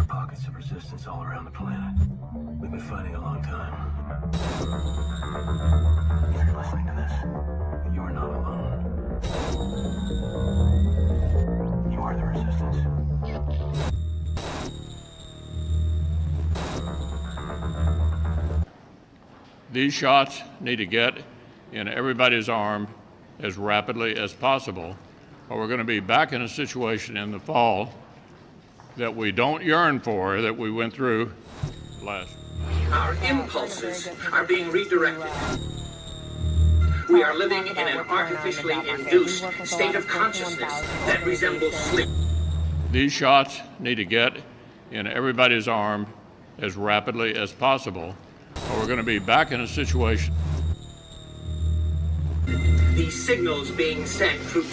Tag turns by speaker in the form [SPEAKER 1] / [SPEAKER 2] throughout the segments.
[SPEAKER 1] Pockets of resistance all around the planet. We've been fighting a long time. If you're listening to this, you are not alone. You are the resistance.
[SPEAKER 2] These shots need to get in everybody's arm as rapidly as possible, or we're going to be back in a situation in the fall that we don't yearn for, that we went through last.
[SPEAKER 3] Our impulses are being redirected. We are living in an artificially induced state of consciousness that resembles sleep.
[SPEAKER 2] These shots need to get in everybody's arm as rapidly as possible, or we're going to be back in a situation.
[SPEAKER 3] These signals being sent through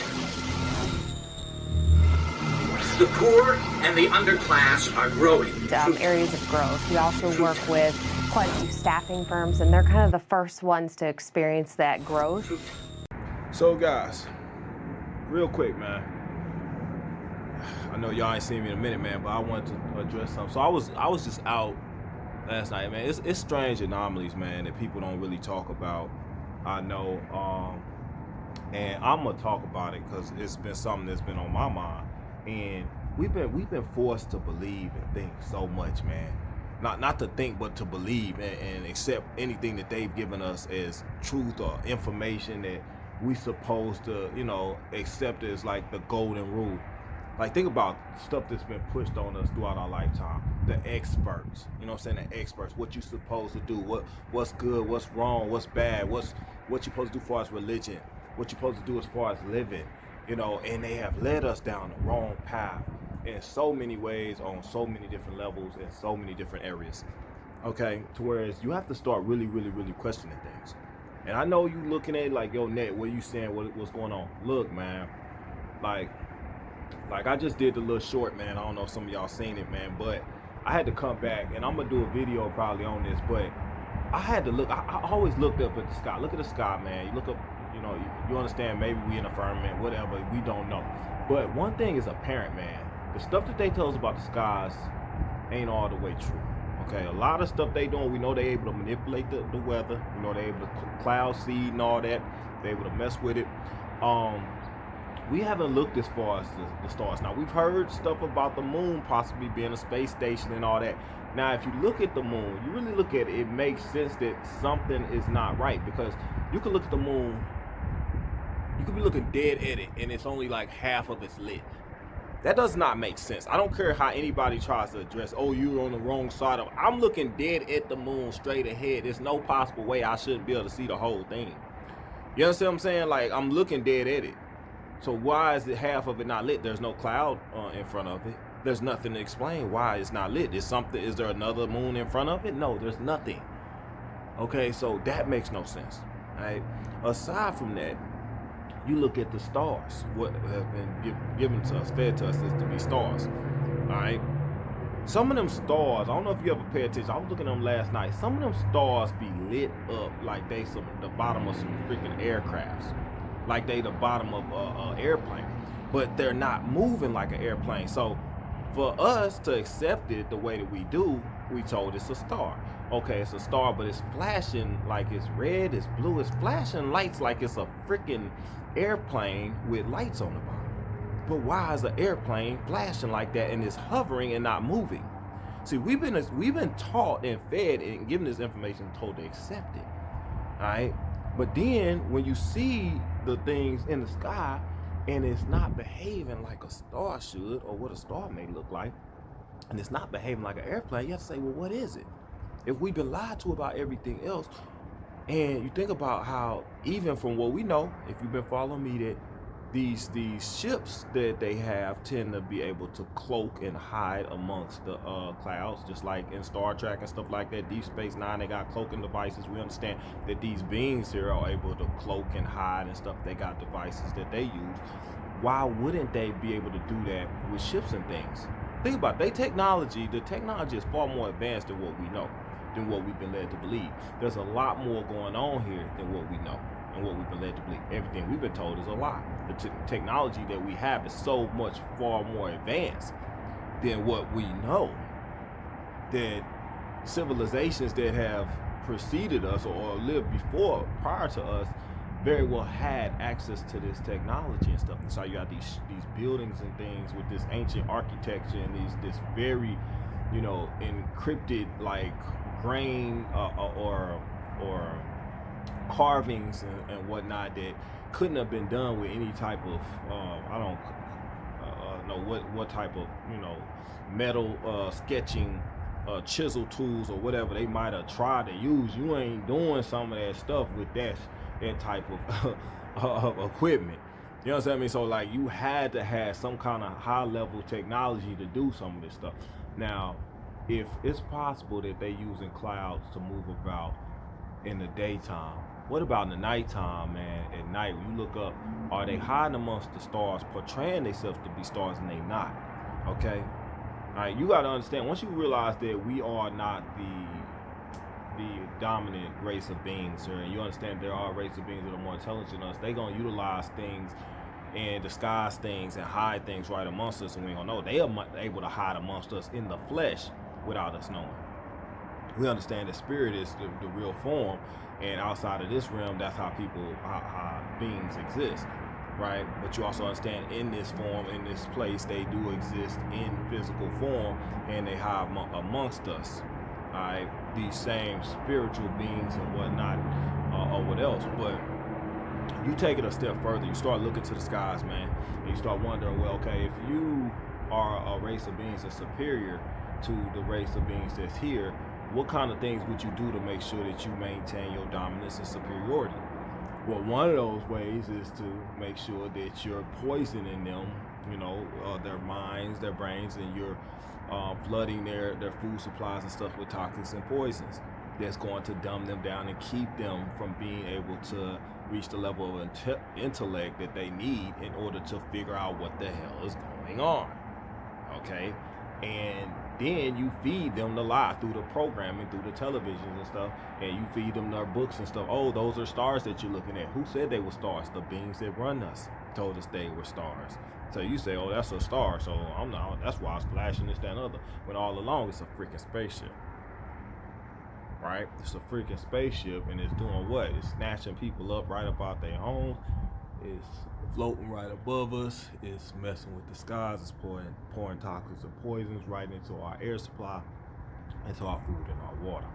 [SPEAKER 3] the poor and the underclass are growing.
[SPEAKER 4] Areas of growth. We also work with quite a few staffing firms, and they're kind of the first ones to experience that growth.
[SPEAKER 5] So guys, real quick, man. I know y'all ain't seen me in a minute, man, but I wanted to address something. So I was just out last night, man. It's strange anomalies, man, that people don't really talk about. I know, and I'm gonna talk about it because it's been something that's been on my mind. And we've been forced to believe and think so much, man. Not to think, but to believe and accept anything that they've given us as truth or information that we supposed to, accept as like the golden rule. Like, think about stuff that's been pushed on us throughout our lifetime. The experts, you know what I'm saying? The experts, what you supposed to do, what's good, what's wrong, what's bad, what you supposed to do as far as religion, what you supposed to do as far as living. And they have led us down the wrong path in so many ways, on so many different levels, in so many different areas. Okay, to whereas you have to start really, really, really questioning things. And I know you looking at it like, yo, Net, what are you saying? What's going on? Look, man, like I just did the little short, man. I don't know if some of y'all seen it, man, but I had to come back, and I'm gonna do a video probably on this, but I had to look. I always looked up at the sky. Look at the sky, man. You look up. You understand, maybe we in a firmament, whatever, we don't know. But one thing is apparent, man. The stuff that they tell us about the skies ain't all the way true. Okay, a lot of stuff they doing, we know they able to manipulate the weather. We know they able to cloud seed and all that. They able to mess with it. We haven't looked as far as the stars. Now, we've heard stuff about the moon possibly being a space station and all that. Now, if you look at the moon, you really look at it, it makes sense that something is not right, because you can look at the moon. You could be looking dead at it, and it's only like half of it's lit. That does not make sense. I don't care how anybody tries to address, oh, you're on the wrong side of it. I'm looking dead at the moon straight ahead. There's no possible way I shouldn't be able to see the whole thing. You understand what I'm saying? Like, I'm looking dead at it. So why is it half of it not lit? There's no cloud in front of it. There's nothing to explain why it's not lit. Is there another moon in front of it? No, there's nothing. Okay, so that makes no sense. Right? Aside from that, you look at the stars. What has been given to us, fed to us, is to be stars. All right. Some of them stars, I don't know if you ever pay attention. I was looking at them last night. Some of them stars be lit up like they the bottom of some freaking aircrafts, like they the bottom of an airplane, but they're not moving like an airplane. So for us to accept it the way that we do, we told it's a star. Okay, it's a star, but it's flashing like it's red, it's blue, it's flashing lights like it's a freaking airplane with lights on the bottom. But why is an airplane flashing like that and it's hovering and not moving? See, we've been taught and fed and given this information, told to accept it. All right, but then when you see the things in the sky and it's not behaving like a star should, or what a star may look like, and it's not behaving like an airplane, you have to say, well, what is it? If we've been lied to about everything else, and you think about how, even from what we know, if you've been following me, that these ships that they have tend to be able to cloak and hide amongst the clouds, just like in Star Trek and stuff like that. Deep Space Nine, they got cloaking devices. We understand that these beings here are able to cloak and hide and stuff. They got devices that they use. Why wouldn't they be able to do that with ships and things? Think about it. The technology is far more advanced than what we know, than what we've been led to believe. There's a lot more going on here than what we know and what we've been led to believe. Everything we've been told is a lie. The technology that we have is so much far more advanced than what we know. that civilizations that have preceded us or lived before, prior to us, very well had access to this technology and stuff. And so you got these buildings and things with this ancient architecture and this very, you know, encrypted like grain or carvings and whatnot that couldn't have been done with any type of I don't know what type of, you know, metal sketching chisel tools or whatever they might have tried to use. You ain't doing some of that stuff with that type of equipment. You know what I mean? So like you had to have some kind of high level technology to do some of this stuff. Now, if it's possible that they using clouds to move about in the daytime, what about in the nighttime, man? At night, when you look up, are they hiding amongst the stars, portraying themselves to be stars, and they not? Okay? All right, you got to understand, once you realize that we are not the dominant race of beings here, and you understand there are race of beings that are more intelligent than us, they gonna utilize things and disguise things and hide things right amongst us, and we don't know. They are able to hide amongst us in the flesh without us knowing. We understand that spirit is the real form, and outside of this realm, that's how how beings exist, right? But you also understand in this form, in this place, they do exist in physical form, and they hide amongst us. All right, these same spiritual beings and whatnot, or what else. But you take it a step further. You start looking to the skies, man, and you start wondering, well, okay, if you are a race of beings that's superior to the race of beings that's here, what kind of things would you do to make sure that you maintain your dominance and superiority? Well, one of those ways is to make sure that you're poisoning them, you know, their minds, their brains, and you're flooding their food supplies and stuff with toxins and poisons that's going to dumb them down and keep them from being able to reach the level of intellect that they need in order to figure out what the hell is going on. Okay? And then you feed them the lie through the programming, through the televisions and stuff, and you feed them their books and stuff. Oh, those are stars that you're looking at. Who said they were stars? The beings that run us told us they were stars. So you say, oh, that's a star, so I'm not, that's why it's flashing this, that, and other. When all along it's a freaking spaceship. Right? It's a freaking spaceship, and it's doing what? It's snatching people up right up out their homes. It's floating right above us. It's messing with the skies. It's pouring toxins and poisons right into our air supply, into our food and our water.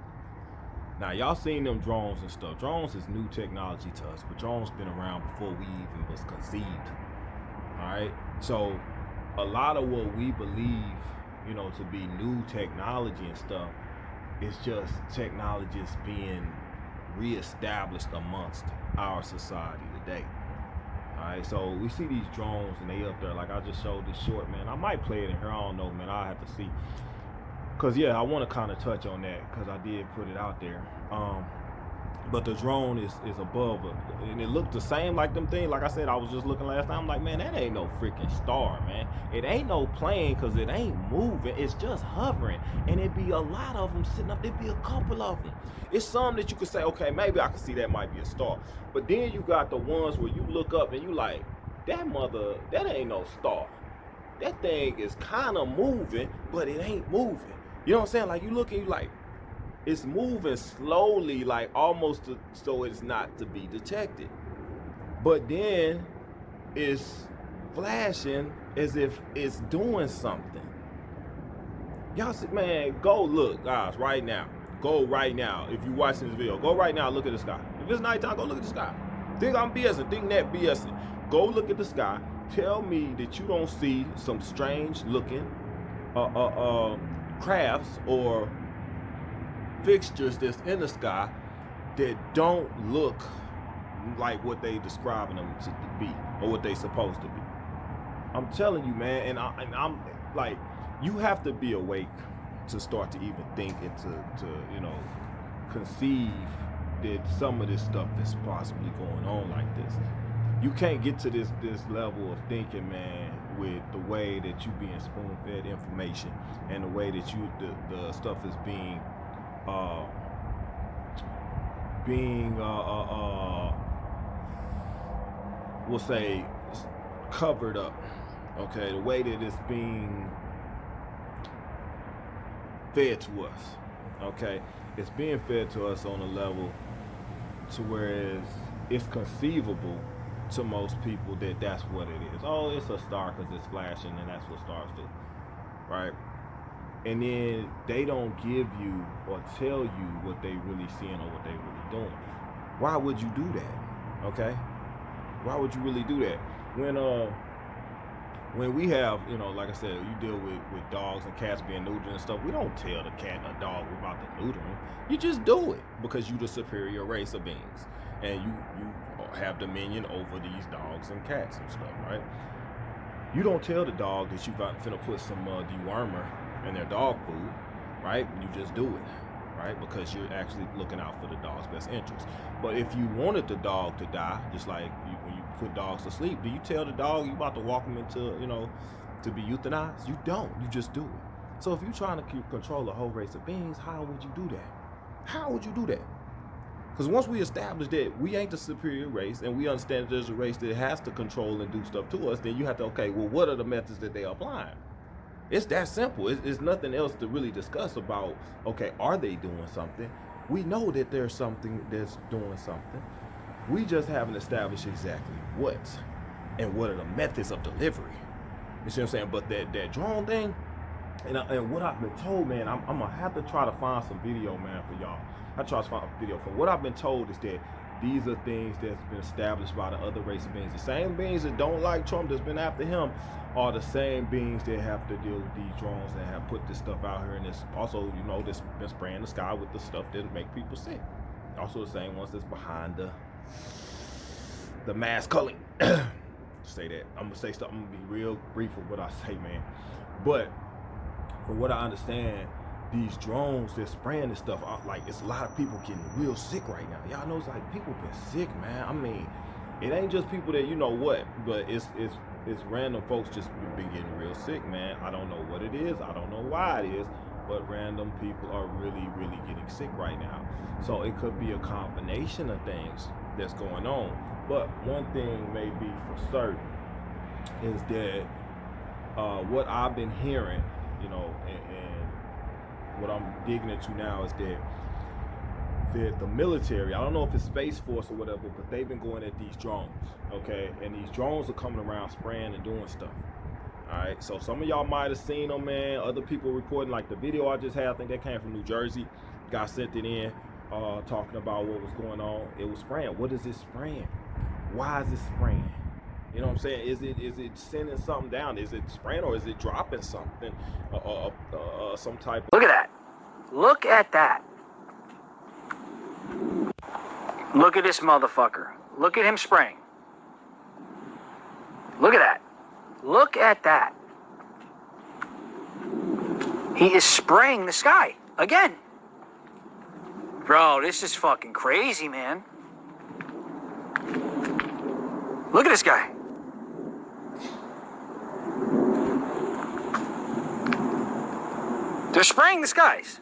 [SPEAKER 5] Now, y'all seen them drones and stuff. Drones is new technology to us, but drones been around before we even was conceived. All right? So, a lot of what we believe, you know, to be new technology and stuff, is just technologies being reestablished amongst our society today. Alright, so we see these drones and they up there, like I just showed this short, man. I might play it in here, I don't know, man. I have to see. Cause yeah, I want to kind of touch on that because I did put it out there. But the drone is above it, and it looked the same like them things. Like I said, I was just looking last time. I'm like, man, that ain't no freaking star, man. It ain't no plane because it ain't moving. It's just hovering, and it'd be a lot of them sitting up. There'd be a couple of them. It's some that you could say, okay, maybe I can see that might be a star. But then you got the ones where you look up and you like, that ain't no star. That thing is kind of moving, but it ain't moving. You know what I'm saying? Like you look and you like, it's moving slowly, like almost so it's not to be detected. But then it's flashing as if it's doing something. Y'all see, man, go look, guys, right now. Go right now. If you're watching this video, go right now, look at the sky. If it's nighttime, go look at the sky. Think I'm BSing, think that BSing. Go look at the sky. Tell me that you don't see some strange looking crafts or fixtures that's in the sky that don't look like what they describing them to be or what they supposed to be. I'm telling you, man, and I'm like, you have to be awake to start to even think and to you know, conceive that some of this stuff is possibly going on like this. You can't get to this level of thinking, man, with the way that you being spoon-fed information and the way that the stuff is being we'll say covered up. Okay, the way that it's being fed to us, okay? It's being fed to us on a level to where it's conceivable to most people that that's what it is. Oh, it's a star because it's flashing, and that's what stars do, right? And then they don't give you or tell you what they really seeing or what they really doing. Why would you do that? Okay? Why would you really do that? When we have, you know, like I said, you deal with dogs and cats being neutered and stuff, we don't tell the cat or dog we're about to neuter them. You just do it because you're the superior race of beings. And you have dominion over these dogs and cats and stuff, right? You don't tell the dog that you finna put some dewormer in their dog food, right? You just do it, right? Because you're actually looking out for the dog's best interest. But if you wanted the dog to die, just like when you put dogs to sleep, do you tell the dog you about to walk them into, you know, to be euthanized? You don't. You just do it. So if you're trying to control a whole race of beings, how would you do that? How would you do that? Because once we establish that we ain't the superior race and we understand that there's a race that has to control and do stuff to us, then you have to, okay, well, what are the methods that they're applying? It's that simple. It's nothing else to really discuss about, okay, are they doing something? We know that there's something that's doing something. We just haven't established exactly what and what are the methods of delivery. You see what I'm saying? But that drone thing, and what I've been told, man, I'm going to have to try to find some video, man, for y'all. I try to find a video. From what I've been told is that these are things that's been established by the other race of beings. The same beings that don't like Trump that's been after him are the same beings that have to deal with these drones that have put this stuff out here. And it's also, you know, this been spraying the sky with the stuff that make people sick. Also the same ones that's behind the mass culling. Say that. I'm going to say something. I'm going to be real brief with what I say, man. But from what I understand, these drones that's spraying this stuff out, like, it's a lot of people getting real sick right now. Y'all know, it's like people been sick, man. I mean, it ain't just people that you know what, but it's random folks just been getting real sick, man. I don't know what it is. I don't know why it is, but random people are really, really getting sick right now. So it could be a combination of things that's going on. But one thing may be for certain is that what I've been hearing, you know, and what I'm digging into now is that the military, I don't know if it's Space Force or whatever, but they've been going at these drones, okay? And these drones are coming around spraying and doing stuff, all right? So some of y'all might have seen them, man. Other people reporting, like the video I just had, I think that came from New Jersey. Guy sent it in, talking about what was going on. It was spraying. What is it spraying? Why is it spraying? You know what I'm saying? Is it sending something down? Is it spraying or is it dropping something? Some type of...
[SPEAKER 3] Look at that. Look at that. Look at this motherfucker. Look at him spraying. Look at that. Look at that. He is spraying the sky again. Bro, this is fucking crazy, man. Look at this guy. They're spraying the skies.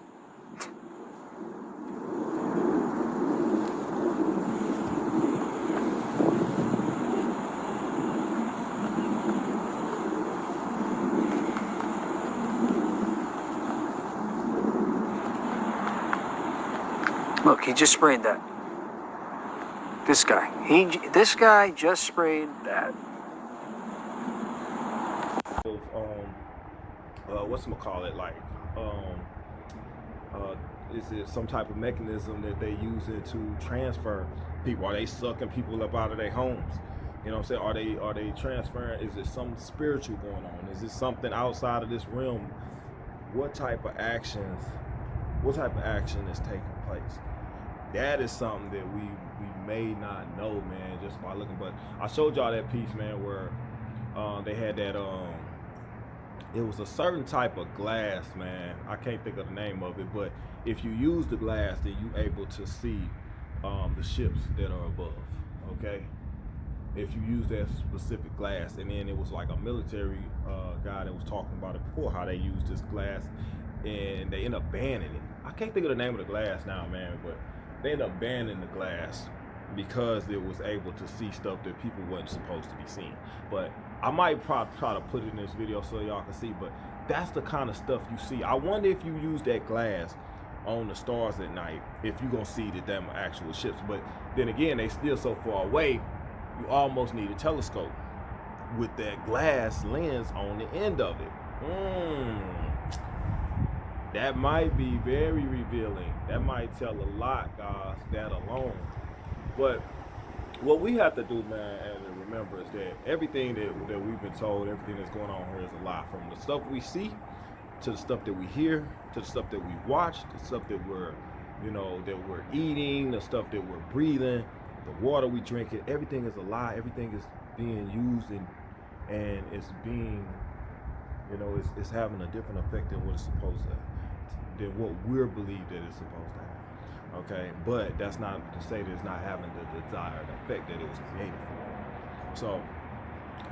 [SPEAKER 3] Look, he just sprayed that. This guy. This guy just sprayed that.
[SPEAKER 5] Whatchamacallit, like, is it some type of mechanism that they use it to transfer people? Are they sucking people up out of their homes? You know what I'm saying? Are they transferring? Is it something spiritual going on? Is it something outside of this realm? What type of action is taking place? That is something that we may not know, man, just by looking. But I showed y'all that piece, man, where they had that it was a certain type of glass, man. I can't think of the name of it, but if you use the glass, then you able to see the ships that are above, okay? If you use that specific glass. And then it was like a military guy that was talking about it before, how they use this glass and they end up banning it. I can't think of the name of the glass now, man, but they end up banning the glass because it was able to see stuff that people wasn't supposed to be seeing. But I might try to put it in this video so y'all can see, but that's the kind of stuff you see. I wonder if you use that glass on the stars at night, if you're gonna see that them actual ships. But then again, they still so far away, you almost need a telescope with that glass lens on the end of it. That might be very revealing. That might tell a lot, guys, that alone. But what we have to do, man, and remember is that everything that we've been told, everything that's going on here is a lie. From the stuff we see, to the stuff that we hear, to the stuff that we watch, the stuff that we're eating, the stuff that we're breathing, the water we drink, everything is a lie. Everything is being used and it's being, it's having a different effect than what it's supposed to, than what we're believed that it's supposed to have. Okay, but that's not to say that it's not having the desired effect that it was created for. So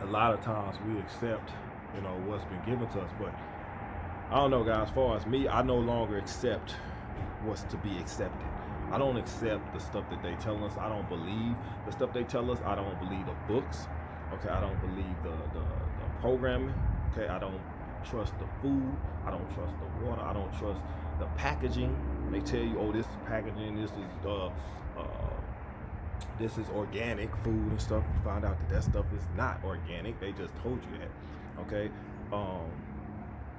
[SPEAKER 5] a lot of times we accept, what's been given to us, but I don't know, guys, as far as me, I no longer accept what's to be accepted. I don't accept the stuff that they tell us. I don't believe the stuff they tell us. I don't believe the books. Okay, I don't believe the programming. Okay, I don't trust the food. I don't trust the water. I don't trust the packaging. They tell you, oh, this is packaging. This is organic food and stuff. You find out that stuff is not organic. They just told you that. Okay.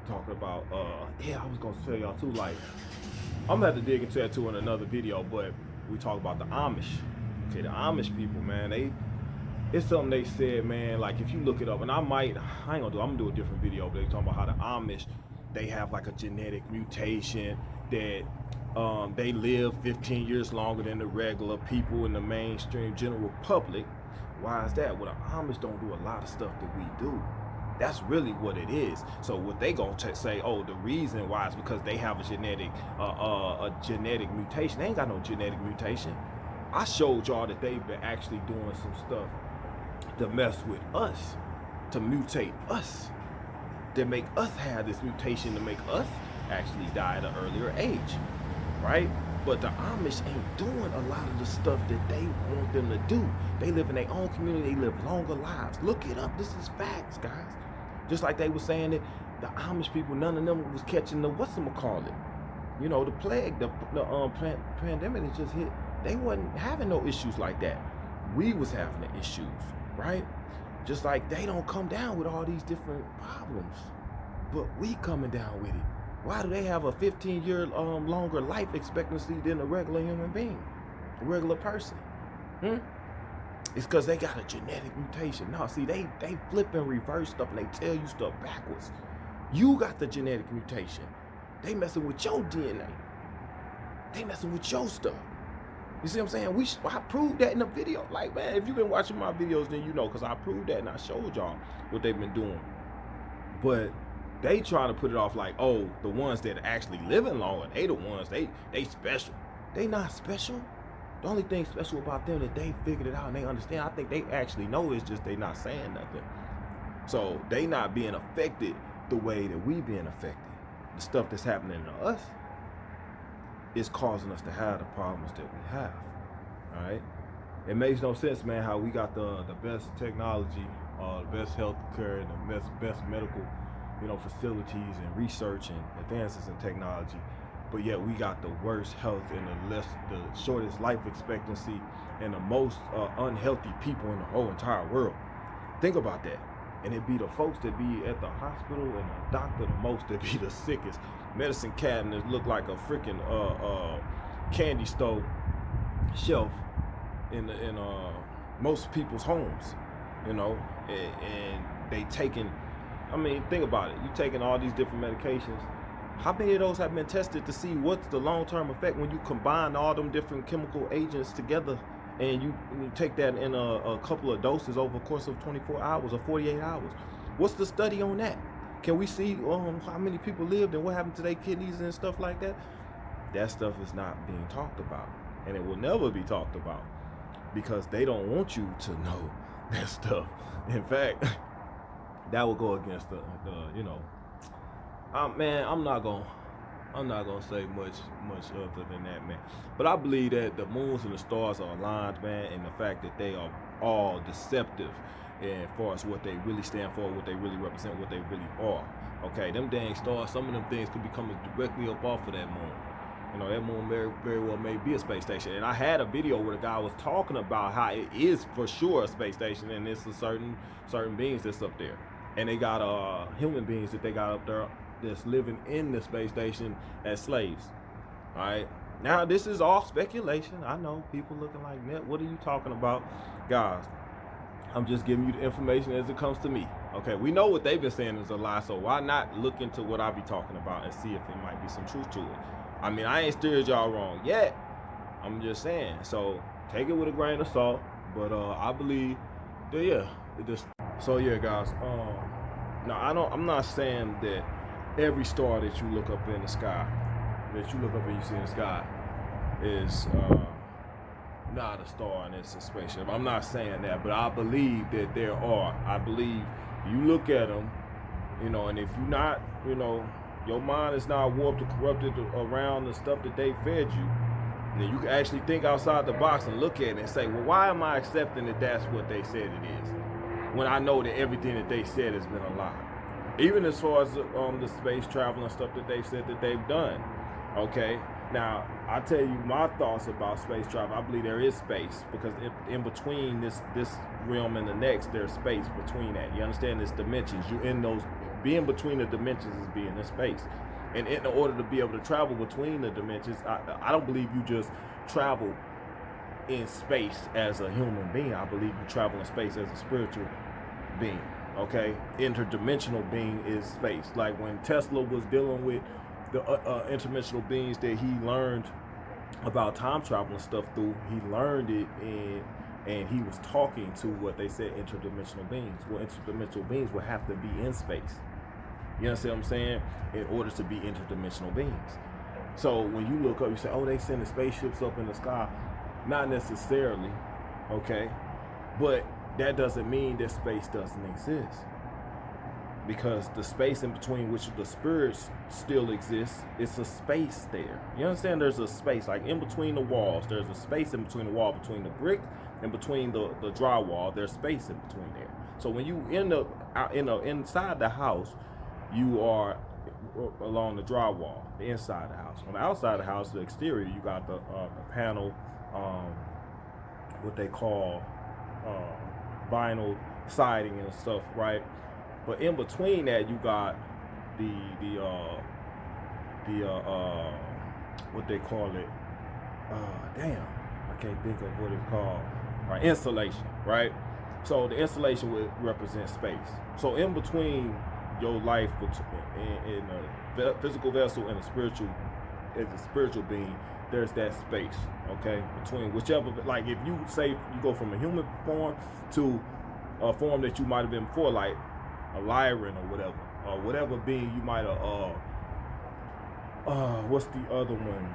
[SPEAKER 5] Talking about I was gonna tell y'all too, like, I'm gonna have to dig into that too in another video, but we talk about the Amish. Okay, the Amish people, man, it's something they said, man, like if you look it up, and I'm gonna do a different video, but they talking about how the Amish, they have like a genetic mutation that they live 15 years longer than the regular people in the mainstream general public. Why is that? Well, the Amish don't do a lot of stuff that we do. That's really what it is. So what they gonna say, oh, the reason why is because they have a genetic mutation. They ain't got no genetic mutation. I showed y'all that they've been actually doing some stuff to mess with us, to mutate us, to make us have this mutation, to make us actually die at an earlier age, right? But the Amish ain't doing a lot of the stuff that they want them to do. They live in their own community. They live longer lives. Look it up. This is facts, guys. Just like they were saying that the Amish people, none of them was catching the whatchamacallit. The plague, the pandemic that just hit. They wasn't having no issues like that. We was having the issues, right? Just like they don't come down with all these different problems, but we coming down with it. Why do they have a 15-year longer life expectancy than a regular human being, a regular person? It's because they got a genetic mutation. No, see, they flip and reverse stuff, and they tell you stuff backwards. You got the genetic mutation. They messing with your DNA. They messing with your stuff. You see what I'm saying? I proved that in the video. Like, man, if you've been watching my videos, then you know, because I proved that and I showed y'all what they've been doing. But they try to put it off like, oh, the ones that are actually living longer, they the ones, they special. They not special. The only thing special about them that they figured it out and they understand, I think they actually know, is just they not saying nothing. So they not being affected the way that we being affected. The stuff that's happening to us is causing us to have the problems that we have. All right? It makes no sense, man, how we got the best technology, the best health care, and the best medical, facilities and research and advances in technology, but yet we got the worst health and the shortest life expectancy and the most unhealthy people in the whole entire world. Think about that. And it be the folks that be at the hospital and the doctor the most that be the sickest. Medicine cabinets look like a freaking candy store shelf in most people's homes, and they taking, think about it. You taking all these different medications. How many of those have been tested to see what's the long-term effect when you combine all them different chemical agents together and you take that in a couple of doses over the course of 24 hours or 48 hours? What's the study on that? Can we see how many people lived and what happened to their kidneys and stuff like that? That stuff is not being talked about, and it will never be talked about because they don't want you to know that stuff. In fact, that will go against the man, I'm not gonna say much other than that, man. But I believe that the moons and the stars are aligned, man, and the fact that they are all deceptive as far as what they really stand for, what they really represent, what they really are. Okay, them dang stars, some of them things could be coming directly up off of that moon. You know, that moon very well may be a space station. And I had a video where the guy was talking about how it is for sure a space station, and it's a certain beings that's up there. And they got human beings that they got up there that's living in the space station as slaves. All right. Now, this is all speculation. I know people looking like, Net, what are you talking about? Guys, I'm just giving you the information as it comes to me. Okay, we know what they've been saying is a lie, so why not look into what I be talking about and see if there might be some truth to it? I mean, I ain't steered y'all wrong yet. I'm just saying. So take it with a grain of salt. But I believe that, yeah, it just. So yeah, guys. Now I'm not saying that every star that you look up in the sky, that you look up and you see in the sky, is not a star and it's a spaceship. I'm not saying that, but I believe that there are. I believe you look at them, you know, and if you're not, you know, your mind is not warped or corrupted around the stuff that they fed you, then you can actually think outside the box and look at it and say, well, why am I accepting that that's what they said it is, when I know that everything that they said has been a lie? Even as far as the space travel and stuff that they've said that they've done. Okay, now I tell you my thoughts about space travel. I believe there is space, because in between this realm and the next, there's space between that. You understand? There's dimensions. You in those, being between the dimensions is being in space. And in order to be able to travel between the dimensions, I don't believe you just travel in space as a human being. I believe you travel in space as a spiritual being. Okay, interdimensional being is space. Like when Tesla was dealing with the interdimensional beings that he learned about time travel and stuff through, he learned it and he was talking to what they said interdimensional beings. Well, interdimensional beings will have to be in space. You understand what I'm saying? In order to be interdimensional beings. So when you look up, you say, oh, they sending spaceships up in the sky. Not necessarily, okay? But that doesn't mean that space doesn't exist. Because the space in between which the spirits still exist, it's a space there. You understand? There's a space, like in between the walls, there's a space in between the wall, between the brick and between the drywall, there's space in between there. So when you end up inside the house, you are along the drywall, the inside of the house. On the outside of the house, the exterior, you got the panel, what they call vinyl siding and stuff, right? But in between that, you got the what they call it. Damn, I can't think of what it's called. Right, insulation, right? So the insulation would represent space. So in between your life, in a physical vessel and a spiritual, as a spiritual being, there's that space, okay? Between whichever, like if you say you go from a human form to a form that you might have been before, like a Lyran or whatever being you might have, what's the other one?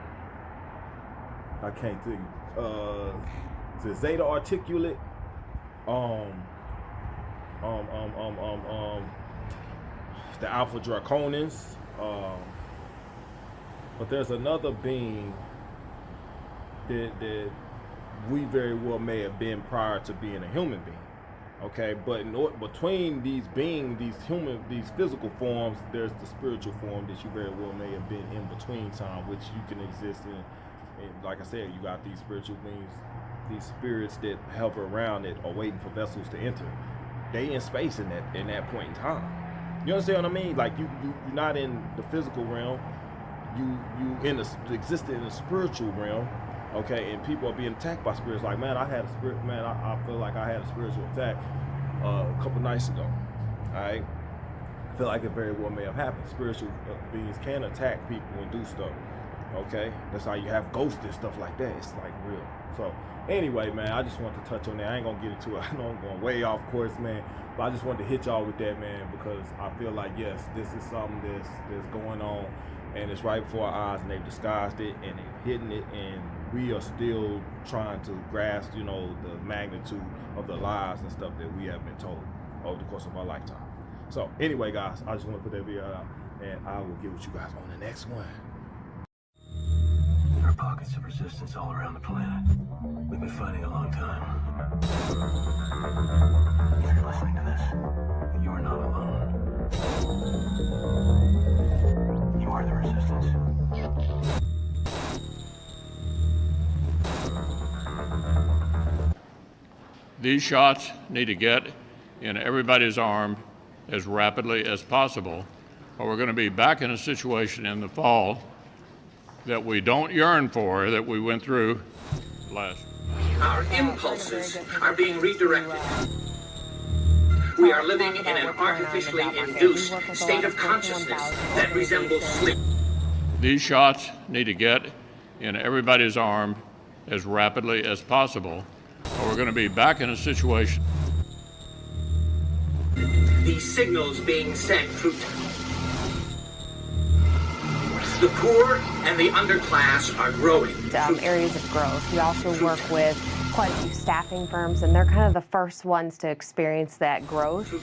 [SPEAKER 5] I can't think. The Zeta Articulate, the Alpha Draconans, but there's another being that we very well may have been prior to being a human being. Okay, but between these beings, these physical forms, there's the spiritual form that you very well may have been in between time, which you can exist in. And like I said, you got these spiritual beings, these spirits that hover around that are waiting for vessels to enter. They in space in that point in time. You understand what I mean? Like you're not in the physical realm. You existed in the spiritual realm. Okay, and people are being attacked by spirits. Like, man, I feel like I had a spiritual attack a couple nights ago. All right, I feel like it very well may have happened. Spiritual beings can attack people and do stuff. Okay, that's how you have ghosts and stuff like that. It's like real. So anyway, man, I just wanted to touch on that. I ain't gonna get into it. I know I'm going way off course, man, but I just wanted to hit y'all with that, man, because I feel like, yes, this is something that's going on, and it's right before our eyes, and they've disguised it and they've hidden it, and we are still trying to grasp, you know, the magnitude of the lies and stuff that we have been told over the course of our lifetime. So anyway, guys, I just want to put that video out, and I will get with you guys on the next one.
[SPEAKER 1] are pockets of resistance all around the planet. We've been fighting a long time. If you're listening to this, you are not alone. You are the resistance.
[SPEAKER 2] These shots need to get in everybody's arm as rapidly as possible, or we're going to be back in a situation in the fall that we don't yearn for, that we went through last.
[SPEAKER 3] Our impulses are being redirected. We are living in an artificially induced state of consciousness that resembles sleep.
[SPEAKER 2] These shots need to get in everybody's arm as rapidly as possible, or we're going to be back in a situation.
[SPEAKER 3] These signals being sent through the poor and the underclass are growing.
[SPEAKER 4] Areas of growth. We also work with quite a few staffing firms, and they're kind of the first ones to experience that growth.